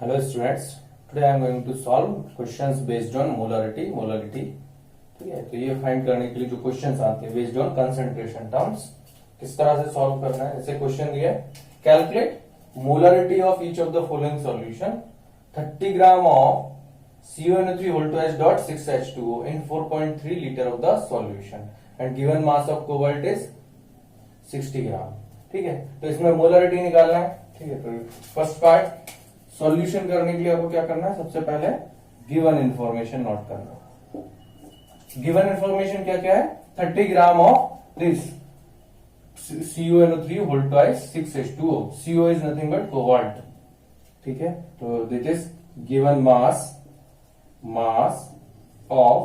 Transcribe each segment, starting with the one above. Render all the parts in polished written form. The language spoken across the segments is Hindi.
Hello students, today I am going to solve questions based on molarity. ठीक है, तो ये फाइंड करने के लिए जो क्वेश्चंस आते हैं बेस्ड ऑन कंसंट्रेशन टर्म्स, किस तरह से सॉल्व करना है। ऐसे क्वेश्चन दिया है, calculate molarity of each of the following solution 30 gram of CuNO3 whole twice dot 6H2O in 4.3 liter of the solution and given mass of cobalt is 60 ग्राम। ठीक है, तो इसमें मोलरिटी निकालना है। ठीक है, तो फर्स्ट पार्ट सॉल्यूशन करने के लिए आपको क्या करना है, सबसे पहले गिवन इंफॉर्मेशन नोट करना। गिवन इंफॉर्मेशन क्या क्या है, 30 gram of this CuNO3 whole twice 6H2O। CO is nothing but cobalt। ठीक है, तो this is given mass of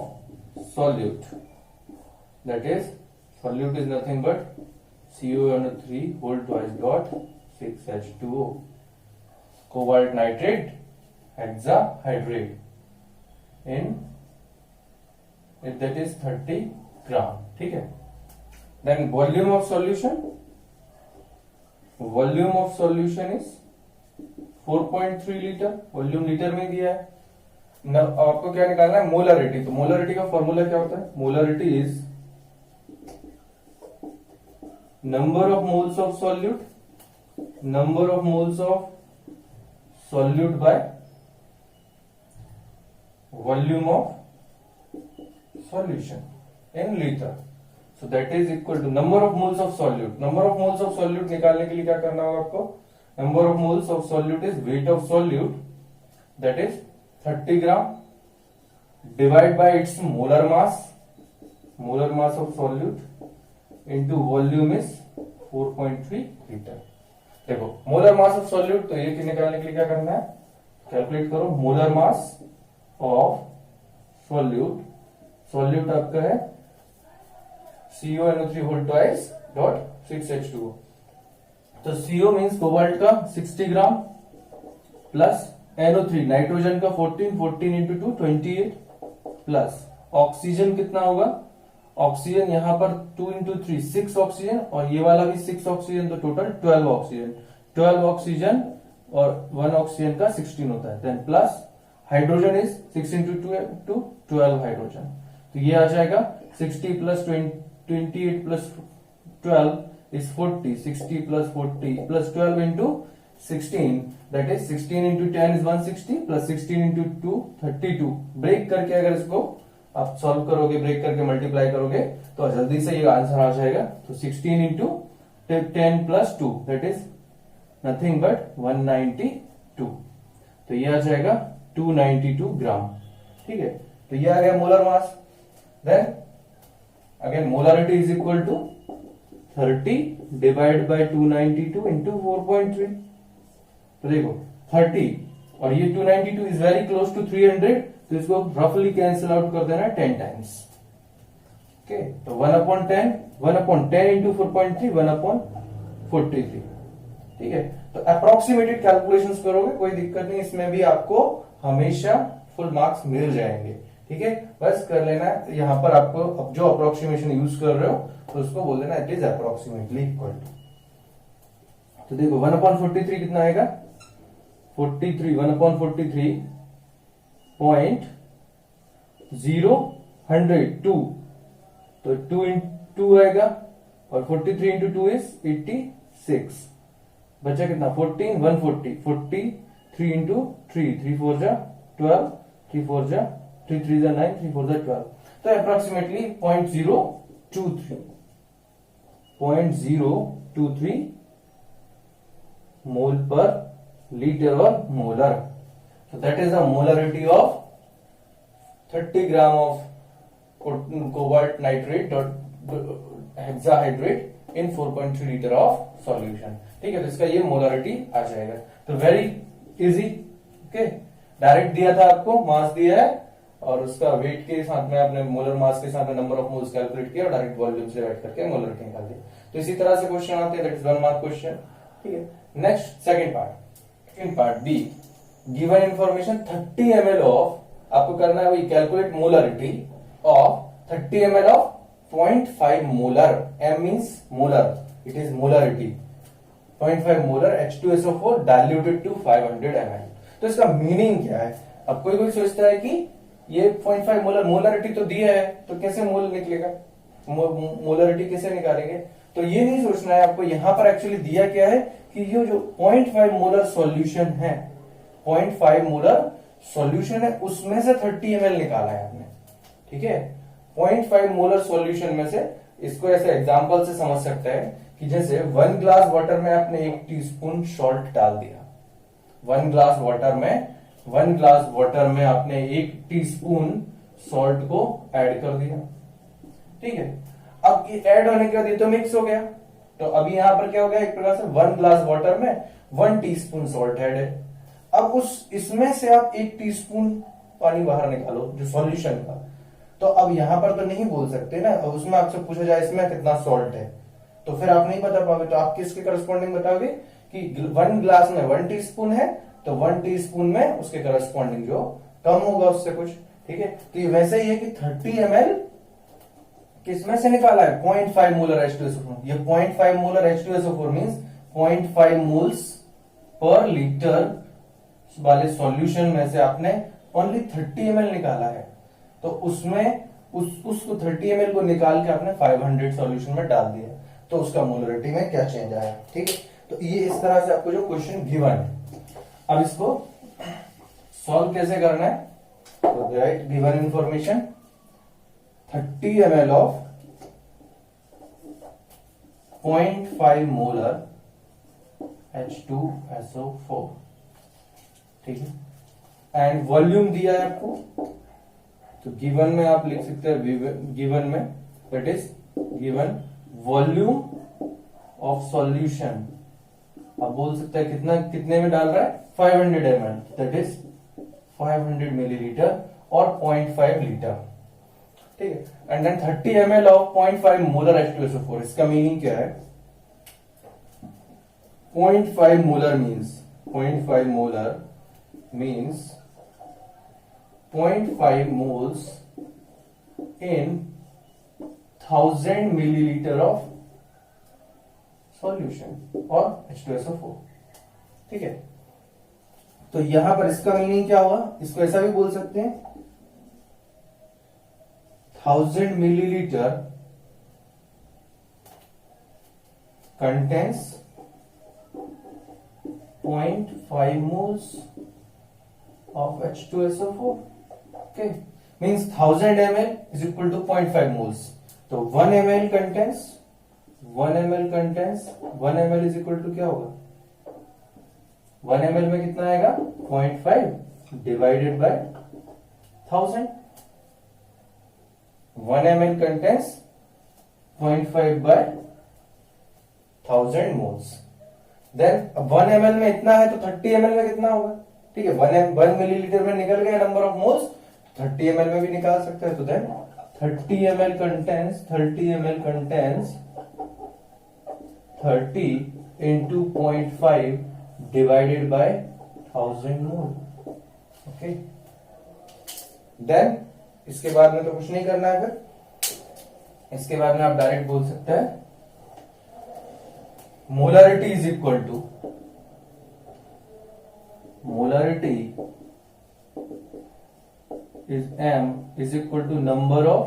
solute, that is solute is nothing but CuNO3 whole twice dot 6H2O, cobalt nitrate hexahydrate in that is 30 ग्राम। ठीक है, then volume of solution is 4.3 litre. Volume litre में दिया है। आपको क्या निकालना है, मोलरिटी। तो मोलरिटी का फॉर्मूला क्या होता है, molarity is number of moles of solute by volume of solution in litre. So that is equal to number of moles of solute. Number of moles of solute निकालने के लिए क्या करना होगा आपको, number of moles of solute is weight of solute, that is 30 gram divide by its molar mass of solute into volume is 4.3 litre. देखो मोलर मास ऑफ सॉल्यूट, तो ये निकालने के लिए क्या करना है, कैलकुलेट करो मोलर मास ऑफ सॉल्यूट आपका है CuNO3 whole twice dot 6H2O। तो CO मीन्स कोबाल्ट का 60 ग्राम प्लस NO3 नाइट्रोजन का 14 इंटू 2 28 प्लस ऑक्सीजन कितना होगा, ऑक्सीजन यहां पर 2 इंटू 3 6 ऑक्सीजन और ये वाला भी 6 ऑक्सीजन, तो टोटल 12 ऑक्सीजन और 1 ऑक्सीजन का 16 होता है। Then plus hydrogen is 6 into 12 hydrogen, तो ये आ जाएगा 60 plus 28 plus 12 is 40, 60 plus 40 plus 12 into 16, that is 16 into 10 is 160 plus 16 into 2 32। Break करके अगर इसको आप सॉल्व करोगे, ब्रेक करके मल्टीप्लाई करोगे तो जल्दी से ये आंसर आ जाएगा। तो 16 into 10 plus 2 that is nothing but 192। तो ये आ जाएगा 292 ग्राम। ठीक है, तो ये आ गया molar mass. Then again molarity is equal to 30 divide by 292 into 4.3। तो देखो 30 और ये 292 इज वेरी क्लोज टू 300, तो इसको रफली कैंसिल आउट कर देना 10 टाइम्स। ओके, तो 1/10 इंटू 4.3 1/43। ठीक है, तो अप्रोक्सीमेटेड कैलकुलेशंस करोगे, कोई दिक्कत नहीं, इसमें भी आपको हमेशा फुल मार्क्स मिल जाएंगे। ठीक है, बस कर लेना है। यहां पर आपको अब जो अप्रोक्सीमेशन यूज कर रहे हो तो उसको बोल देना it is approximately equal to. तो देखो 1/43 कितना आएगा, 43 1/43.002, तो 2 इंटू आएगा और 43 इंटू 2 इज 86। बचा कितना 14 140 43 इंटू 3 3 4 जा 12 3 4 जा 3 3 जा 9 3 4 जा 12, तो अप्रोक्सीमेटली 0.023 मोल पर लीटर और molar. So that is the molarity of 30 gram of cobalt nitrate hexahydrate in 4.3 liter of solution। ठीक है, तो इसका ये मोलारिटी आ जाएगा। तो वेरी इजी। ओके, डायरेक्ट दिया था आपको, मास दिया है और उसका वेट के साथ में आपने मोलर मास के साथ में नंबर ऑफ मोल्स कैलकुलेट किया और डायरेक्ट वॉल्यूम से डिवाइड करके मोलरिटी निकाल दी। तो इसी तरह से क्वेश्चन आते हैं, दैट इज 1 मार्क क्वेश्चन। ठीक है, next second part B, given information 30 ml of, आपको करना है वही calculate molarity of 30 ml of 0.5 molar, m means molar, it is molarity 0.5 molar H2SO4 diluted to 500 ml। तो तो इसका मीनिंग क्या है? अब कोई कोई सोचता है कि ये 0.5 मोलर, मोलरिटी तो दिया है तो कैसे मोल निकलेगा, मोलरिटी कैसे निकालेंगे? तो ये नहीं सोचना है आपको, यहां पर एक्चुअली दिया क्या है कि ये जो 0.5 मोलर सॉल्यूशन है, 0.5 मोलर सॉल्यूशन है, उसमें से 30 ml निकाला है आपने, ठीक है। 0.5 मोलर सॉल्यूशन में से, इसको ऐसे एग्जांपल से समझ सकते हैं कि जैसे 1 ग्लास वाटर में आपने 1 टीस्पून सॉल्ट डाल दिया, 1 ग्लास वाटर में आपने 1 टीस्पून सॉल्ट को ऐड कर दिया, ठीक है। अब ये ऐड होने के बाद ये तो मिक्स हो गया, तो अभी यहां पर क्या हो गया, एक प्रकार से 1 ग्लास वाटर में 1 टीस्पून सॉल्ट ऐड है। अब इसमें से आप 1 टीस्पून पानी बाहर निकालो जो सॉल्यूशन का, तो अब यहां पर तो नहीं बोल सकते ना, अब उसमें आपसे पूछा जाए इसमें कितना सॉल्ट है, तो फिर आप नहीं बता पाओगे, तो आप किसके करस्पॉन्डिंग बताओगे कि 1 ग्लास में 1 टीस्पून है, तो 1 टीस्पून में उसके करस्पॉन्डिंग जो कम होगा उससे कुछ, ठीक है। तो ये वैसे ही है कि 30 ml किसमें से निकाला है, 0.5 मोलर H2SO4, ये 0.5 molar H2SO4 means 0.5 moles per litre वाले सॉल्यूशन में से आपने ओनली 30 ml निकाला है, तो उसमें उसको 30 ml को निकाल के आपने 500 सॉल्यूशन में डाल दिया, तो उसका मोलरिटी में क्या चेंज आया, ठीक है। तो ये इस तरह से आपको जो क्वेश्चन गिवन है, अब इसको सॉल्व कैसे करना है, तो right given information 30 ml of 0.5 molar H2SO4, ठीक है। एंड वॉल्यूम दिया है आपको, तो गिवन में आप लिख सकते हैं, गिवन में that is given volume of solution, आप बोल सकते हैं कितना, कितने में डाल रहा है, 500 ml, दैट इज 500 मिलीलीटर और 0.5 लीटर, ठीक है। And then 30 ml of 0.5 molar H2SO4, इसका मीनिंग क्या है, 0.5 molar means 0.5 molar means 0.5 moles in 1000 milliliter of solution और H2SO4, ठीक है। तो यहां पर इसका मीनिंग क्या हुआ, इसको ऐसा भी बोल सकते हैं 1000 milliliter contains 0.5 moles of H2SO4, okay, means 1000 ml is equal to 0.5 moles, तो 1 ml contains 1 ml is equal to क्या होगा, 1 ml में कितना आएगा, 0.5 divided by 1000, 1 ml contains 0.5 by 1000 moles, देन 1 ml में इतना है तो 30 ml में कितना होगा, ठीक है। 1 मिलीलीटर में निकल गया नंबर ऑफ मोल्स, 30 ml में भी निकाल सकते हैं, तो then 30 ml contains 30 into 0.5 divided by 1000 mole, okay. Then इसके बाद में तो कुछ नहीं करना है, फिर इसके बाद में आप डायरेक्ट बोल सकते हैं molarity is equal to, molarity is m is equal to number of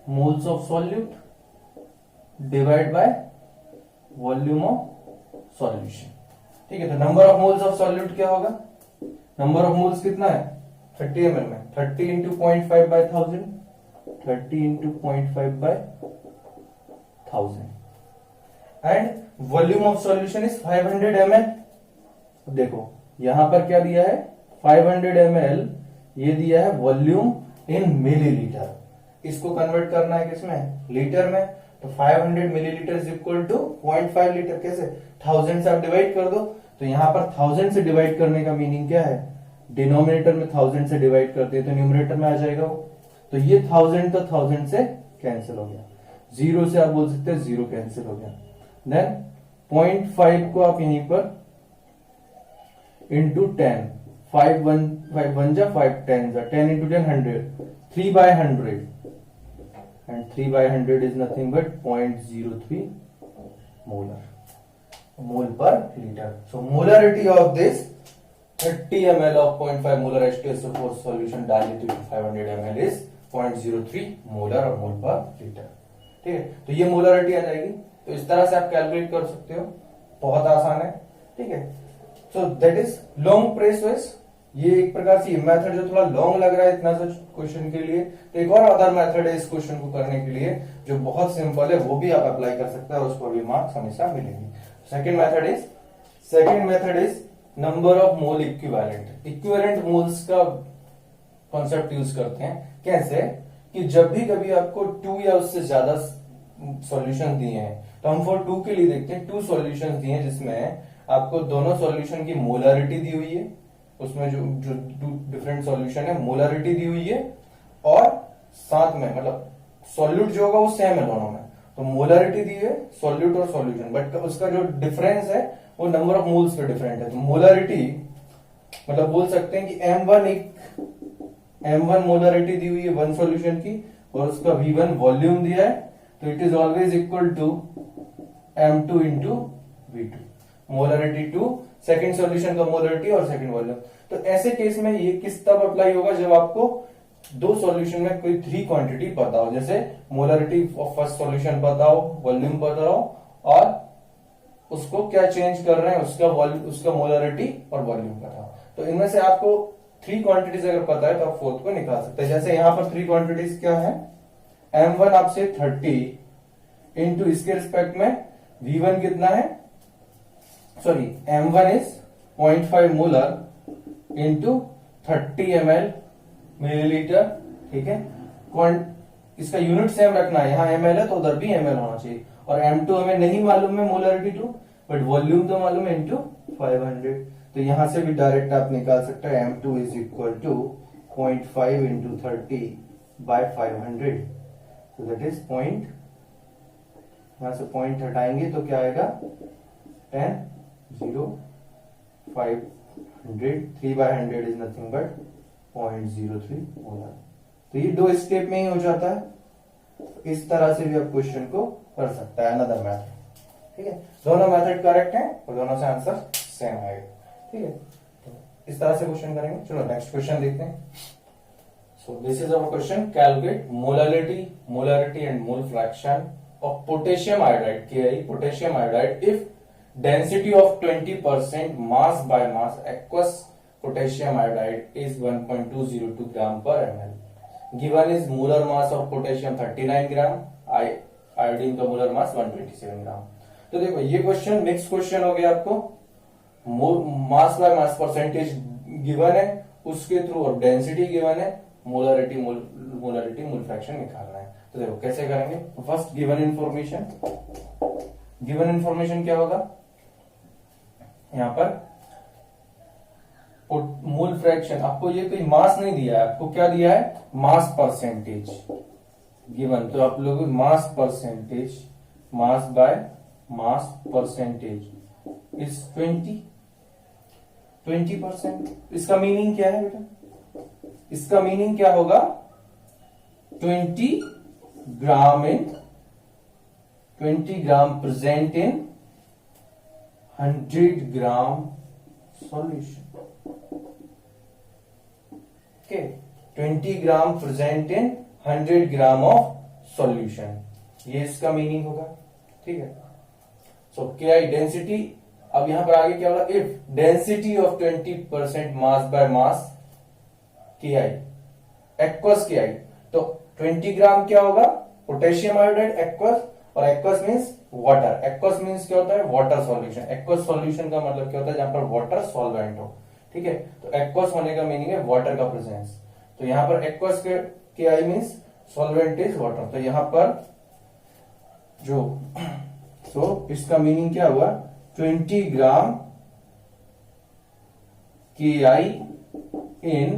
moles of solute divide by volume of solution, ठीक है। तो number of moles of solute क्या होगा, नंबर ऑफ मोल्स कितना है 30 ml में, 30 into 0.5 by 1000, 30 into 0.5 by 1000, and volume of solution is 500 ml। देखो यहां पर क्या दिया है 500 ml, ये दिया है वॉल्यूम इन मिलीलीटर, इसको कन्वर्ट करना है किसमें, लीटर में, तो 500 millilitre is equal to 0.5 litre, कैसे 1000 से आप डिवाइड कर दो, तो यहां पर 1000 से डिवाइड करने का मीनिंग क्या है, डिनोमिनेटर में 1000 से डिवाइड करते हैं तो न्यूमरेटर में आ जाएगा वो, तो ये 1000 तो 1000 से कैंसिल हो गया, 0 से आप बोल सकते हैं 0 कैंसिल हो गया, देन 0.5 को आप यहीं पर इंटू 10, 5 1 जा 5 10 जा, 10 into 10 100, 3 by 100, and 3 by 100 is nothing but 0.03 molar, mole per liter. So molarity of this 30 ml of 0.5 molar H2SO4 solution diluted to 500 ml is 0.03 molar और मोल पर लीटर। ठीक है, तो ये मोलरिटी आ जाएगी। तो इस तरह से आप कैलकुलेट कर सकते हो, बहुत आसान है। ठीक है, सो दैट इज लॉन्ग प्रेस वेस। ये एक प्रकार से मेथड जो थोड़ा लॉन्ग लग रहा है इतना सा क्वेश्चन के लिए, तो एक और अदर मेथड है इस क्वेश्चन को करने के लिए जो बहुत सिंपल है, वो भी आप अप्लाई कर सकते हैं और उसको भी मार्क्स हमेशा मिलेंगे। Second method is number of mole equivalent. Equivalent moles का कॉन्सेप्ट यूज करते हैं। कैसे कि जब भी कभी आपको 2 या उससे ज्यादा सॉल्यूशन दिए हैं, तो हम फॉर 2 के लिए देखते हैं 2 सॉल्यूशन दिए हैं जिसमें आपको दोनों सॉल्यूशन की मोलरिटी दी हुई है, उसमें जो जो डिफरेंट सॉल्यूशन है मोलरिटी दी हुई है, और साथ में मतलब सॉल्यूट जो होगा वो सेम है दोनों में, तो मोलरिटी दी है सॉल्यूट और सॉल्यूशन, बट उसका जो डिफरेंस है वो नंबर ऑफ मोल्स पे डिफरेंट है। तो मोलरिटी मतलब बोल सकते हैं कि M1 मोलरिटी दी हुई है वन सॉल्यूशन की, और उसका V1 वॉल्यूम दिया है, तो it is always equal to M2 into V2, molarity two second solution का मोलरिटी और सेकेंड वॉल्यूम। तो ऐसे केस में ये किस तब अप्लाई होगा, जब आपको 2 सॉल्यूशन में कोई 3 क्वांटिटी पता हो, जैसे मोलरिटी ऑफ फर्स्ट सॉल्यूशन पता हो, वॉल्यूम पता हो, और उसको क्या चेंज कर रहे हैं उसका मोलरिटी और वॉल्यूम पता हो। तो इनमें से आपको 3 क्वांटिटीज अगर पता है तो आप फोर्थ को निकाल सकते हैं। जैसे यहां पर 3 क्वांटिटीज क्या है, M1 आपसे 30 इंटू इसके रिस्पेक्ट में V1 कितना है, sorry M1 is 0.5 molar into 30 ml millilitre. ठीक है, इसका यूनिट सेम रखना है, यहाँ ml है तो उधर भी ml होना चाहिए, और M2 हमें नहीं मालूम है मोलरिटी 2, बट वॉल्यूम तो मालूम है इंटू 500। तो यहां से भी डायरेक्ट आप निकाल सकते हैं M2 is equal to 0.5 into 30 by 500, तो दैट इज पॉइंट, यहां से पॉइंट हटाएंगे तो क्या आएगा 10.0500, 3/100 इज नथिंग बट 0.03 मोलर। तो ये 2 स्टेप में ही हो जाता है। तो इस तरह से भी आप क्वेश्चन को कर सकता है, अनदर मेथड। ठीक है, दोनों मेथड करेक्ट है और दोनों से आंसर सेम आएगा। ठीक है, तो इस तरह से क्वेश्चन करेंगे। चलो नेक्स्ट क्वेश्चन देखते हैं। So this is our question, calculate molarity and mole fraction of potassium iodide KI, potassium iodide if density of 20% mass by mass aqueous potassium iodide is 1.202 gram per ml. Given is molar mass of potassium 39 gram, iodine का molar mass 127 gram. तो देखो ये क्वेश्चन मिक्स क्वेश्चन हो गया, आपको mass by mass percentage given है उसके थ्रू, और डेंसिटी गिवन है, मोलरिटी मोल फ्रैक्शन निकालना है। तो देखो कैसे करेंगे। फर्स्ट गिवन इंफॉर्मेशन क्या होगा, यहां पर मोल फ्रैक्शन, आपको ये कोई मास नहीं दिया है, आपको क्या दिया है मास परसेंटेज गिवन, तो आप लोग mass percentage, mass by mass percentage is 20%। इसका मीनिंग क्या है बेटा, इसका मीनिंग क्या होगा 20 ग्राम present in 100 gram solution. Okay, 20 gram present in 100 gram of solution, ये इसका मीनिंग होगा। ठीक है, सो KI डेंसिटी, अब यहां पर आगे क्या होगा, if density of 20% mass by mass KI aqueous KI, तो 20 ग्राम क्या होगा पोटेशियम आयोडाइड एक्वस, और aqueous means water. Aqueous means क्या होता है वाटर सॉल्यूशन। एक्वस सॉल्यूशन का मतलब क्या होता है जहां पर वाटर सॉल्वेंट हो। ठीक है, तो एक्वस होने का मीनिंग है वाटर का प्रेजेंस। तो यहां पर एक्वस के आई मींस सॉल्वेंट इज वाटर, तो यहां पर जो तो इसका मीनिंग क्या हुआ 20 ग्राम KI इन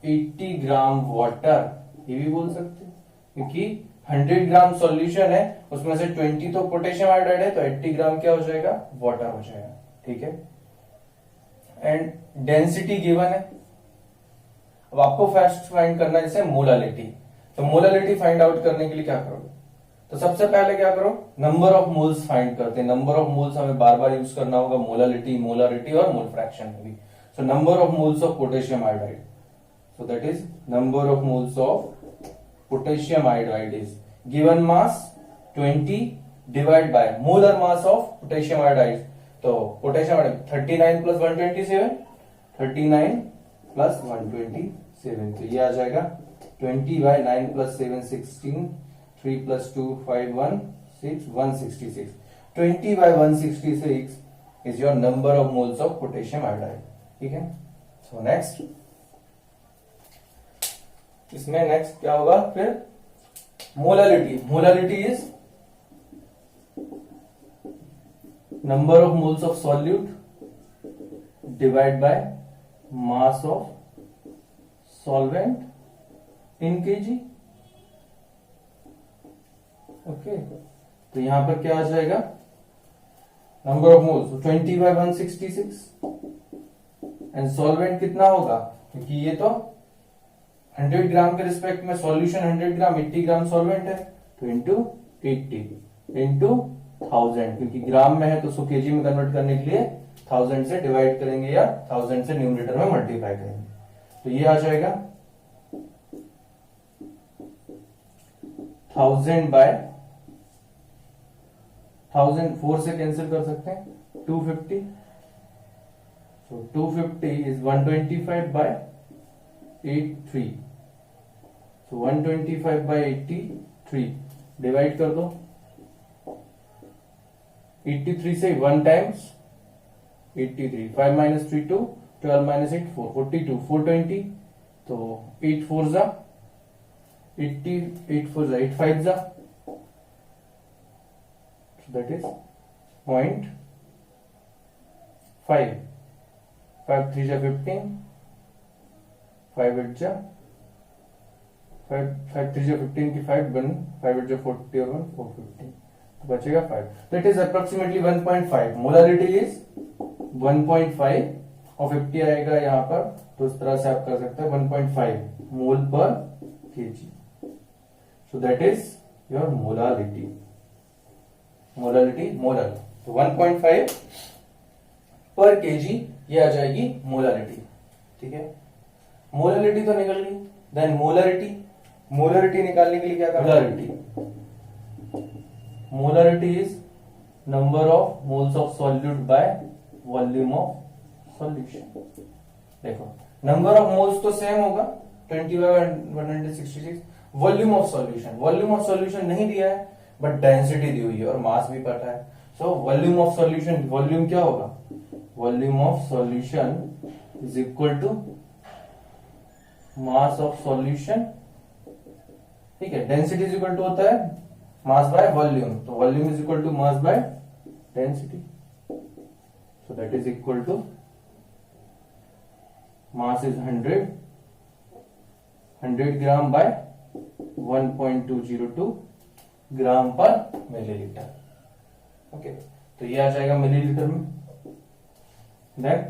80 ग्राम वाटर, ये भी बोल सकते हैं, क्योंकि 100 ग्राम सॉल्यूशन है, उसमें से 20 तो पोटेशियम आयोडाइड है, तो 80 ग्राम क्या हो जाएगा वाटर हो जाएगा। ठीक है, एंड डेंसिटी गिवन है। अब आपको फर्स्ट फाइंड करना है जैसे मोलालिटी, तो मोलालिटी फाइंड आउट करने के लिए क्या करोगे, तो सबसे पहले क्या करो नंबर ऑफ मोल्स फाइंड करते हैं। नंबर ऑफ मोल्स हमें बार बार यूज करना होगा मोलालिटी और मोल फ्रैक्शन में भी। So number of moles of potassium iodide. So that is number of moles of potassium iodide is given mass 20 divided by molar mass of potassium iodide. तो potassium iodide 39 plus 127, 39 plus 127. तो ये आ जाएगा 20 by 9 plus 7 16, 3 plus 2 5 1 6 166. 20 by 166 is your number of moles of potassium iodide. ठीक है. So next इसमें नेक्स्ट क्या होगा फिर molality. Molality is number of moles of solute divide by mass of solvent in KG. Okay, तो यहां पर क्या आ जाएगा number of moles 20 by 166 and solvent कितना होगा क्योंकि ये तो 100 ग्राम के रिस्पेक्ट में सॉल्यूशन 100 ग्राम 80 ग्राम सॉल्वेंट है तो इंटू 80 इंटू 1000 क्योंकि ग्राम में है तो उसको केजी में कन्वर्ट करने के लिए 1000 से डिवाइड करेंगे या 1000 से न्यूमरेटर में मल्टीप्लाई करेंगे. तो ये आ जाएगा 1000 बाय 1000 4 से कैंसिल कर सकते हैं 250. So 250 is 125 by 83. So 125 by 83 divide कर दो. 83 से 1 टाइम्स 83 5 minus 3 2 12 minus 8 4 42 420. तो 8 4 जा 80 8 4 जा 8 5 जा. So that is 0.5. 5 3 जा 15 5 8 जा 5 3 जा 15 की 5 1 5 8 जा 40 और 1 450 तो बचेगा 5. That is approximately 1.5. Molarity is 1.5 और 50 आएगा यहाँ पर तो इस तरह से आप कर सकते हैं 1.5 मोल पर KG. So that is your molarity. Molarity molar तो 1.5 पर केजी ये आ जाएगी मोलारिटी. ठीक है, मोलारिटी तो निकल गई. Then molarity. मोलारिटी निकालने के लिए क्या करना है? Molarity is number of moles of solute by volume of solution. देखो नंबर ऑफ मोल्स तो सेम होगा 20 by 166. Volume of solution. Volume of solution नहीं दिया है बट डेंसिटी दी हुई है और मास भी पता है. So volume of solution volume क्या होगा? Volume of solution is equal to mass of solution. ठीक है, डेंसिटी इज इक्वल टू होता है मास बाय वॉल्यूम. तो volume is equal to mass by density. So that is equal to mass is 100 gram by 1.202 gram per millilitre. Okay, तो ये आ जाएगा मिलीलीटर में. Then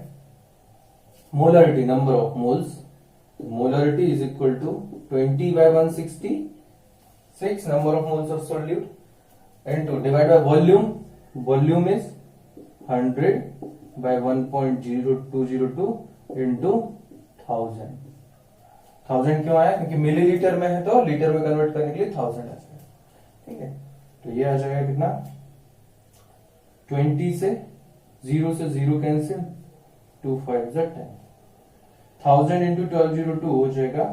molarity number of moles. Molarity is equal to 20 by 166 number of moles of solute into divided by volume. Volume is 100 by 1.0202 into 1000. 1000 क्यों आया? क्योंकि मिलीलीटर में है तो लीटर में कन्वर्ट करने के लिए 1000 आ जाएगा. ठीक है, तो ये आ जाएगा कितना 20 से 0 से 0 कैंसिल 2 5 10. 1000 इंटू 1202 हो जाएगा.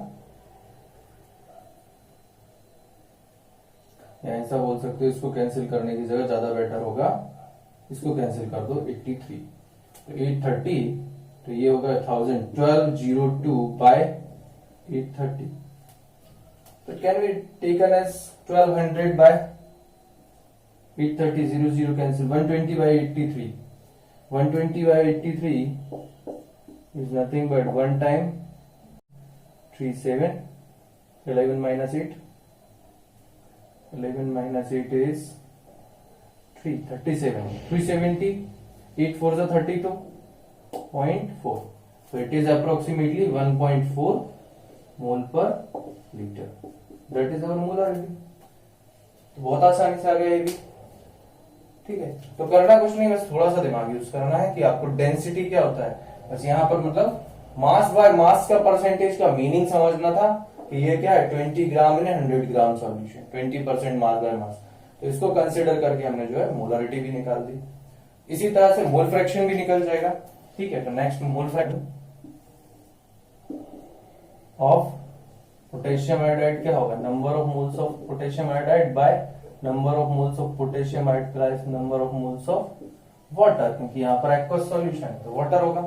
या ऐसा बोल सकते हो इसको कैंसिल करने की जगह ज्यादा बेटर होगा इसको कैंसिल कर दो 83 तो 830. तो ये होगा 1000 1202 बाय 830. तो can be taken as 1200 by 830 0 0 cancel 120 by 83. 120 by 83 is nothing but 1 time 37. 11 minus 8. 11 minus 8 is 37. 370. 8 4s are 32.4. So it is approximately 1.4 mole per liter. That is our molarity. तो बहुत आसानी से आ गया ये भी. ठीक है, तो करना कुछ नहीं, बस थोड़ा सा दिमाग यूज करना है कि आपको डेंसिटी क्या होता है. बस यहाँ पर मतलब मास बाय मास का परसेंटेज का मीनिंग समझना था कि ये क्या है 20 ग्राम इन 100 ग्राम सॉल्यूशन, 20% मास बाय मास। तो इसको कंसिडर करके हमने जो है मोलारिटी भी निकाल दी। इसी तरह से मोल फ्रैक्शन भी निकल जाएगा। ठीक है, तो next mole fraction of potassium iodide क्या होगा, number of moles of potassium iodide by number of moles of potassium iodide plus number of moles of water, क्योंकि यहाँ पर एक्वस सॉल्यूशन है तो वाटर होगा।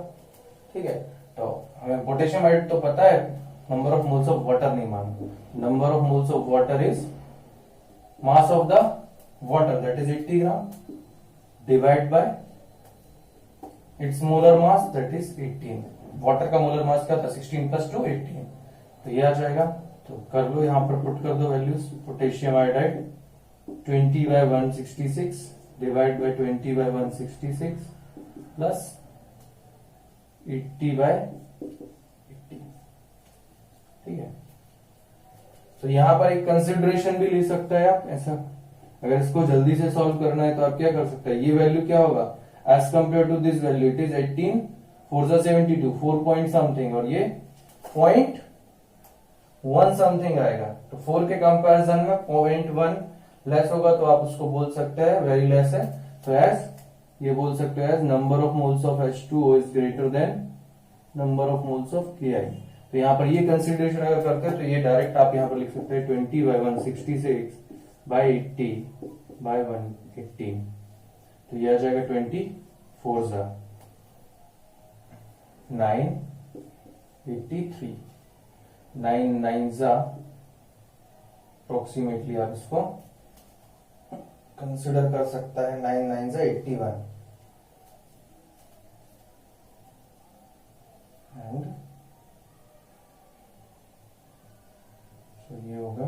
ठीक है, तो हमें पोटेशियम आयोडाइड तो पता है, number of moles of water नहीं मालूम। Number of moles of water is mass of the water that is 80 gram divide by its molar mass that is 18। Water का मोलर मास क्या था 16 प्लस 2 18, तो ये आ जाएगा। तो कर लो, यहां पर पुट कर दो values. Potassium iodide 20 by 166 divide by 20 by 166 plus 80 by 80। ठीक है, तो यहां पर एक कंसिडरेशन भी ले सकता है आप ऐसा। अगर इसको जल्दी से सॉल्व करना है तो आप क्या कर सकते हैं, ये वैल्यू क्या होगा as compare to this value, it is 18 4 72 4 point something, और ये 0.1 समथिंग आएगा। तो 4 के कंपैरिजन में 0.1 लेस होगा, तो आप उसको बोल सकते हैं वेरी लेस है। तो एज ये बोल सकते हैं as number of moles of H2O is greater than number of moles of Ki। तो यहाँ पर ये कंसिडरेशन अगर करते हैं तो ये डायरेक्ट आप यहाँ पर लिख सकते हैं 20 बाय 166 बाय 80 बाय 118, तो ये आ जाएगा 24 जा 983, 9 9 जा अप्रोक्सीमेटली आप इसको कंसिडर कर सकता है, 9 9 जा 81 एंड तो ये होगा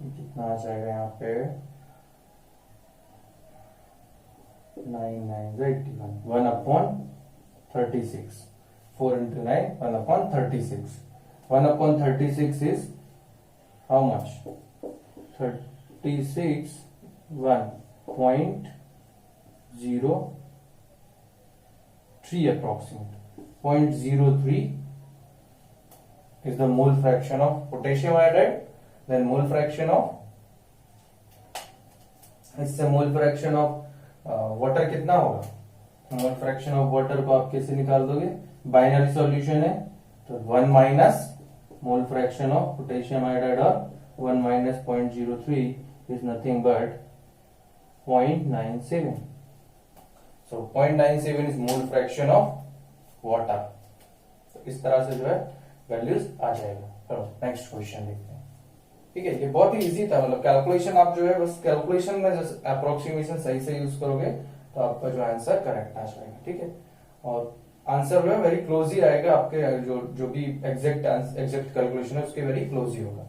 कितना आ जाएगा यहाँ पे 9 9 जा 81 1 upon 36, 4 into 9 1 upon 36, 1 upon 36 is how much 36 1.03 approximate 0.03 is the mole fraction of potassium iodide, then mole fraction of इससे मोल फ्रैक्शन ऑफ वाटर कितना होगा, मोल फ्रैक्शन ऑफ वाटर को आप कैसे निकाल दोगे, बाइनरी सॉल्यूशन है तो 1 minus mole fraction of potassium iodide और 1 minus 0.03 is nothing but 0.97, so 0.97 is mole fraction of water. तो इस तरह से जो है वैल्यूज आ जाएगा। चलो नेक्स्ट क्वेश्चन देखते हैं। ठीक है, ये बहुत ही इजी था, मतलब कैलकुलेशन आप जो है बस कैलकुलेशन में अप्रोक्सीमेशन सही से यूज करोगे तो आपका जो आंसर करेक्ट आ जाएगा। ठीक है, और आंसर जो है वेरी क्लोज ही आएगा आपके, जो भी एग्जैक्ट कैलकुलेशन है उसके वेरी क्लोज ही होगा।